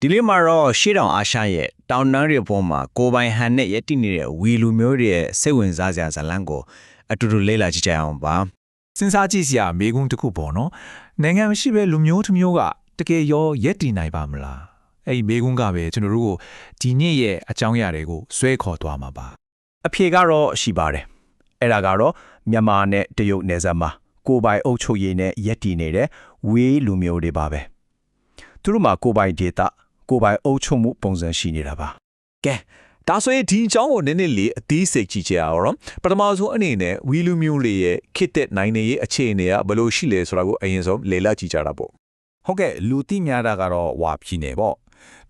ဒီလေးမှာတော့ရှေ့တောင်အာရှရဲ့တောင်တန်းတွေပေါ်မှာကိုပိုင်ဟန်နဲ့ရည်တည်နေတဲ့ဝီလူမျိုးတွေရဲ့စိတ်ဝင်စားစရာဇာတ်လမ်းကိုအတူတူလေ့လာကြည့်ကြအောင်ပါ စဉ်းစားကြည့်စရာမေးခွန်းတစ်ခုပေါ့နော်နိုင်ငံမရှိပဲလူမျိုးတစ်မျိုးကတကယ်ရောရက်တည်နိုင်ပါမလားအဲ့ဒီမေးခွန်းကပဲကျွန်တော်တို့ကိုဒီနေ့ရဲ့အကြောင်းအရာတွေကိုဆွဲခေါ်သွားမှာပါ အဖြေကတော့ရှိပါတယ်အဲ့ဒါကတော့မြန်မာနဲ့တရုတ်နယ်စပ်မှာကိုပိုင်အုပ်ချုပ်ရေးနဲ့ရက်တည်နေတဲ့ဝေးလူမျိုးတွေပါပဲသူတို့မှာကိုပိုင်ဒေတာကိုပိုင်အုပ်ချုပ်မှုပုံစံရှိနေတာပါကဲဒါဆိုရင်ဒီအကြောင်းကိုနည်းနည်းလေးအသေးစိတ်ကြည့်ကြရအောင်ပထမဆုံးအနေနဲ့ဝီလူမျိုးလေးရဲ့ခစ်တဲ့နိုင်နေရဲ့အခြေအနေကဘယ်လိုရှိလဲဆိုတာကိုအရင်ဆုံးလေ့လာကြည့်ကြတာပေါ့ဟုတ်ကဲ့လူသိများတာကတော့ဝါပြည်နယ်ပေါ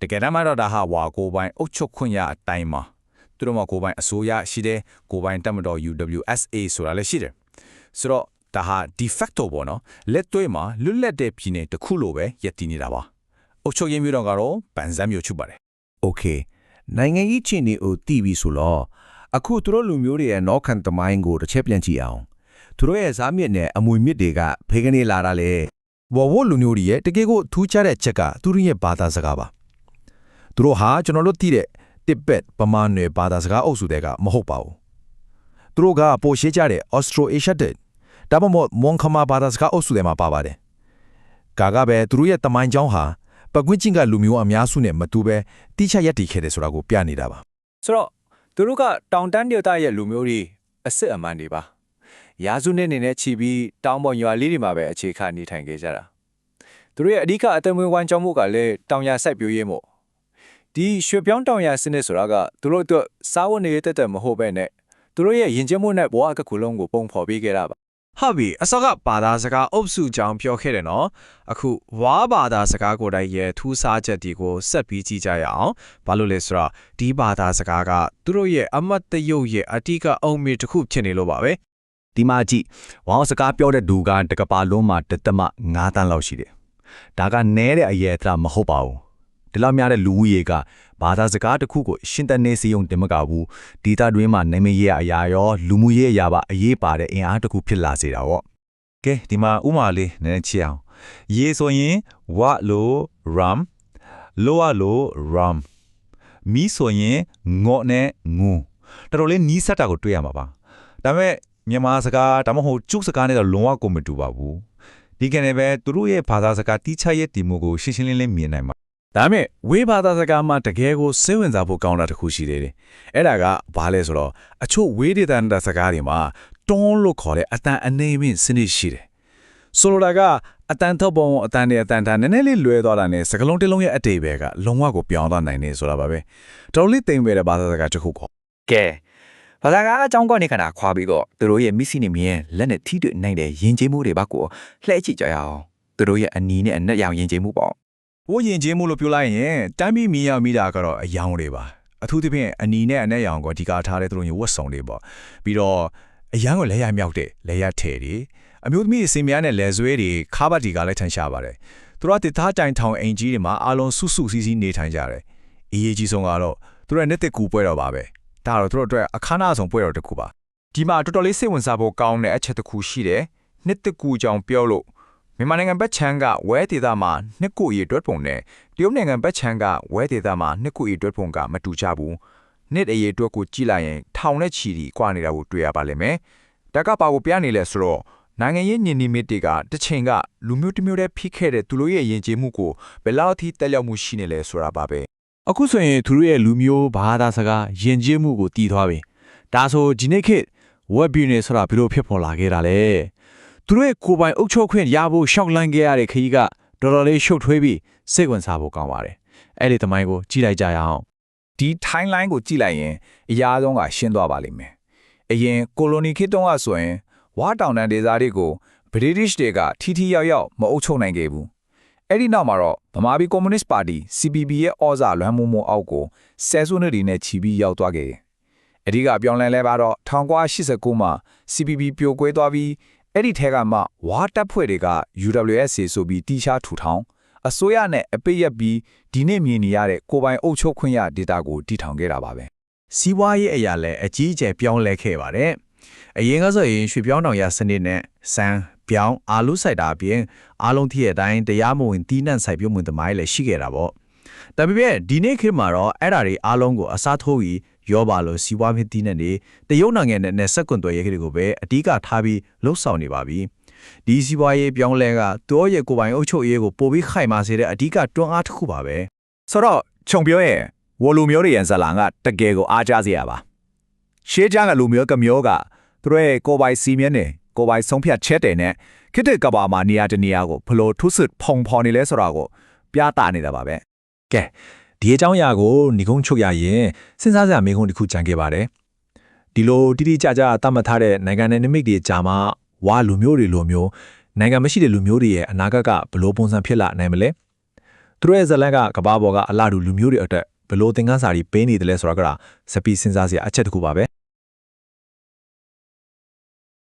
့တကယ်တမ်းမှာတော့ဒါဟာဝါကိုပိုင်အုပ်ချုပ်ခွင့်ရအတိုင်းမှာသူတို့မှာကိုပိုင်အစိုးရရှိတယ်ကိုပိုင်တပ်မတော် UWSA ဆိုတာလည်းရှိတယ်ဆိုတော့ဒါဟာ de facto ပေါ့နော်လက်တွေ့မှာလွတ်လပ်တဲ့ပြည်နယ်တစ်ခုလိုပဲရည်တည်နေတာပါအုပ်ချုပ်ရေးမျိုးတော့ကတော့ပန်စမ်းမျိုးချုပ်ပါတယ် Okay နိုင်ငံကြီးချင်းနေကိုတည်ပြီးဆိုတော့အခုသူတို့လူမျိုးတွေရဲ့နောက်ခံသမိုင်းကိုတစ်ချက်ပြန်ကြည့်အောင်သူတို့ရဲ့ဇာမြစ်နဲ့အမွေမြစ်တွေကဖေကနေလာတာလေဝဝလူမျိုးတွေရဲ့တကယ်ကိုထူးခြားတဲ့ချက်ကသူတို့ရဲ့ဘာသာစကားပါသူတို့ဟာကျွန်တော်တို့သိတဲ့တစ်ဘက်ပမာနွယ်ဘာသာစကားအုပ်စုတွေကမဟုတ်ပါဘူးသူတို့ကပိုရှေးကြတဲ့ Austro-Asia ဒါမှမဟုတ်မွန်ခမာဘာသာစကားအုပ်စုတွေမှာပါပါတယ်ကာကပဲသူတို့ရဲ့တမိုင်းကြောင်းဟာပကွင်းချင်းကလူမျိုးအများစုနဲ့မတူပဲတိကျရက်တည်ခဲ့တယ်ဆိုတာကိုပြနေတာပါ ဆိုတော့သူတို့ကတောင်တန်းဒေသရဲ့လူမျိုးတွေအစစ်အမှန်တွေပါရာစုနှစ်နေနဲ့ချီပြီးတောင်ပေါ်ရွာလေးတွေမှာပဲအခြေခနေထိုင်ခဲ့ကြတာသူတို့ရဲ့အဓိကအသက်မွေးဝမ်းကြောင်းမှုကလည်းတောင်ယာစိုက်ပျိုးရေးမို့ဒီရွှေပြောင်းတောင်ယာစနစ်ဆိုတာကသူတို့အတွက်စားဝတ်နေရေးတက်မဟုတ်ပဲနဲ့သူတို့ရဲ့ယဉ်ကျေးမှုနဲ့ဘဝတစ်ခုလုံးကိုပုံဖော်ပေးခဲ့တာပါဟုတ်ပြီအစောကဘာသာစကားအုပ်စုကြောင်းပြောခဲ့တယ်နော်အခုဝါဘာသာစကားကိုယ်တိုင်ရဲ့ထူးခြားချက်တွေကိုဆက်ပြီးကြည့်ကြရအောင်ဘာလို့လဲဆိုတော့ဒီဘာသာစကားကသူတို့ရဲ့အမတ်တရုတ်ရဲ့အတိကအုံမြေတစ်ခုဖြစ်နေလို့ပါပဲဒီမှာကြည့်ဝါစကားပြောတဲ့သူကတကပါလုံးမှာတသမ9တန်းလောက်ရှိတယ်ဒါကနဲတဲ့အရေးအသားမဟုတ်ပါဘူးဒီလောက်များတဲ့လူဦးရေကဘာသာစကားတစ်ခုကိုရှင်းတဲ့နေစီယုံတင်မကဘူးဒေတာတွင်းမှာနာမည်ရအရာရောလူမှုရေးအရာပါအရေးပါတဲ့အင်အားတစ်ခုဖြစ်လာစေတာပေါ့ကဲဒီမှာဥမာလေးနည်းနည်းချစ်အောင်ရေဆိုရင်ဝလို ram လောလို ram မီဆိုရင်ငေါ့နဲ့ငူတော်တော်လေးနီးစပ်တာကိုတွေ့ရမှာပါဒါပေမဲ့မြန်မာစကားဒါမှမဟုတ်ကျုပ်စကားနဲ့တော့လုံးဝကိုမတူပါဘူးဒီကနေပဲသူတို့ရဲ့ဘာသာစကားတိကျရဲ့ဒီမိုကိုရှင်းရှင်းလင်းလင်းမြင်နိုင်မှာဒါပေမဲ့ဝေးဘာသာစကားမှာတကယ်ကိုစိတ်ဝင်စားဖို့ကောင်းတာတစ်ခုရှိသေးတယ်။အဲ့ဒါကဘာလဲဆိုတော့အချို့ဝေးဒေသနာစကားတွေမှာတွန်းလို့ခေါ်တဲ့အတန်အနေမင်းစနစ်ရှိတယ်။ဆိုလိုတာကအတန်တော့ပုံအတန်နဲ့အတန်ထားနည်းနည်းလေးလွဲသွားတာနဲ့စကလုံးတစ်လုံးရဲ့အတိတ်ပဲကလုံးဝကိုပြောင်းသွားနိုင်နေဆိုတာပါပဲ။တော်လေးတိမ်ပဲတဲ့ဘာသာစကားတစ်ခုခေါ်။ကဲဘာသာကအကြောင်းကနေခဏခွာပြီးတော့သူတို့ရဲ့မစ္စည်းနေမြင်လက်နဲ့ထိတွေ့နိုင်တဲ့ယဉ်ကျေးမှုတွေပါကိုလှည့်ကြည့်ကြရအောင်။သူတို့ရဲ့အနီးနဲ့အနက်ရောင်ယဉ်ကျေးမှုပေါ့ဝိုးရင်ချင်းမှုလို့ပြောလိုက်ရင်တမ်းပြီးမြင်ရမိတာကတော့အယောင်တွေပါအထူးသဖြင့်အနီနဲ့အနက်ရောင်ကိုဒီကာထားတဲ့သူတို့ရင်ဝတ်စုံတွေပေါ့ပြီးတော့အရန်ကိုလဲရမြောက်တဲ့လဲရထဲတွေအမျိုးသမီးအစင်များနဲ့လဲဆွဲတွေခါးပတ်ဒီကလည်းထန်ရှားပါတယ်သူတို့ကတသားတိုင်ထောင်အင်ကြီးတွေမှာအလုံးစုစုစည်းစည်းနေထိုင်ကြတယ်အေးအေးကြီးဆုံးကတော့သူတို့ရဲ့နှစ်သက်ကူပွဲတော်ပါပဲဒါတော့သူတို့အတွက်အခမ်းအနားဆောင်ပွဲတော်တစ်ခုပါဒီမှာတော်တော်လေးစိတ်ဝင်စားဖို့ကောင်းတဲ့အချက်တစ်ခုရှိတယ်နှစ်သက်ကူကြောင်ပြောလို့မြန်မာနိုင်ငံဘက်ချမ်းကဝဲဒေသမှာနှစ်ကိုရီတွက်ပုံနဲ့တရုတ်နိုင်ငံဘက်ချမ်းကဝဲဒေသမှာနှစ်ကိုရီတွက်ပုံကမတူကြဘူးနှစ်အရေးတွက်ကိုကြည့်လိုက်ရင်ထောင်နဲ့ချီတီကွာနေတာကိုတွေ့ရပါလိမ့်မယ်ဒါကပါကိုပြနေလဲဆိုတော့နိုင်ငံရေးညင်နီမစ်တွေကတစ်ချိန်ကလူမျိုးတစ်မျိုးတည်းဖိခဲ့တဲ့သူတို့ရဲ့ယဉ်ကျေးမှုကိုဘယ်လောက်ထိတက်ရောက်မှုရှိနေလဲဆိုတာပါပဲအခုဆိုရင်သူတို့ရဲ့လူမျိုးဘာသာစကားယဉ်ကျေးမှုကိုတည်သွားပြီဒါဆိုဒီနေ့ခေတ်ဝက်ဘီနေဆိုတာဘယ်လိုဖြစ်ပေါ်လာခဲ့တာလဲသူတို့ရဲ့ကိုယ်ပိုင်အုပ်ချုပ်ခွင့်ရဖို့ရှောက်လန်းခဲ့ရတဲ့ခရီးကတော်တော်လေးရှုပ်ထွေးပြီးစိတ်ဝင်စားဖို့ကောင်းပါတယ်။အဲ့ဒီသမိုင်းကိုကြည့်လိုက်ကြရအောင်။ဒီ timeline ကိုကြည့်လိုက်ရင်အရာဆုံးကရှင်းသွားပါလိမ့်မယ်။အရင်ကိုလိုနီခေတ်တုန်းကဆိုရင်ဝါတောင်တန်းဒေသတွေကို British တွေကထိရောက်ရောက်မအုပ်ချုပ်နိုင်ခဲ့ဘူး။အဲ့ဒီနောက်မှာတော့ဗမာပြည်ကွန်မြူနစ်ပါတီ CPP ရဲ့ဩဇာလွှမ်းမိုးမှုအောက်ကိုဆယ်စုနှစ်တွေနဲ့ချီပြီးရောက်သွားခဲ့တယ်။အဓိကပြောင်းလဲလဲပါတော့1989မှာ CPP ပြိုကွဲသွားပြီးအဲ့ဒီထဲကမှဝါတပ်ဖွဲ့တွေက UWSA ဆိုပြီးတီရှားထူထောင်အစိုးရနဲ့အပိတ်ရက်ပြီးဒီနေ့မြင်နေရတဲ့ကိုပိုင်အုပ်ချုပ်ခွင့်ရဒေတာကိုတည်ထောင်ခဲ့တာပါပဲစီးပွားရေးအရာလည်းအကြီးအကျယ်ပြောင်းလဲခဲ့ပါတယ်အရင်ကဆိုရင်ရွှေပြောင်းတောင်ရစနစ်နဲ့စံပြောင်းအာလူစိုက်တာအပြင်အားလုံးထိရဲ့အတိုင်းတရားမဝင်တီးနှံစိုက်ပျိုးမှုသမိုင်းလည်းရှိခဲ့တာပေါ့ ဒါပေမဲ့ဒီနေ့ခေတ်မှာတော့အဲ့ဓာတွေအားလုံးကိုအစားထိုးပြီးရောပါလို့စီးပွားဖြစ်တည်နေနေတရုတ်နိုင်ငံနဲ့ဆက်ကွန်သွယ်ရေးတွေကိုပဲအဓိကထားပြီးလှုပ်ဆောင်နေပါပြီဒီစီးပွားရေးပြောင်းလဲကသူတို့ရဲ့ကိုယ်ပိုင်အုပ်ချုပ်ရေးကိုပိုပြီးခိုင်မာစေတဲ့အဓိကတွန်းအားတစ်ခုပါပဲ ဆိုတော့ခြုံပြောရဲ့ဝလူမျိုးတွေရဲ့ဇလာကတကယ်ကိုအားကြစရာပါရှေးကြကလူမျိုးကမျိုးကသူတို့ရဲ့ကိုယ်ပိုင်စီမင်းနဲ့ကိုယ်ပိုင်ဆုံးဖြတ်ချက်တွေနဲ့ခေတ်တကဘာမှာနေရာတနေရာကိုဘလို့ထုစစ်ဖုံဖော်နေလဲဆိုတာကိုပြသနေတာပါပဲ ကဲဒီအကြောင်းအရာကိုညီကုန်းချုပ်ရရင်စဉ်းစားစရာမေးခွန်းတစ်ခုကြံခဲ့ပါတယ်ဒီလိုတိတိကျကျသတ်မှတ်ထားတဲ့နိုင်ငံနယ်နိမိတ်တွေကြာမှာဝါလူမျိုးတွေလိုမျိုးနိုင်ငံမရှိတဲ့လူမျိုးတွေရဲ့အနာဂတ်ကဘလို့ပုံစံဖြစ်လာနိုင်မလဲသူတို့ရဲ့ဇလန်ကကဘာပေါ်ကအလားတူလူမျိုးတွေအတွက်ဘလို့သင်ခန်းစာတွေပေးနေတယ်လဲဆိုတာကစပီစဉ်းစားစရာအချက်တစ်ခုပါပဲ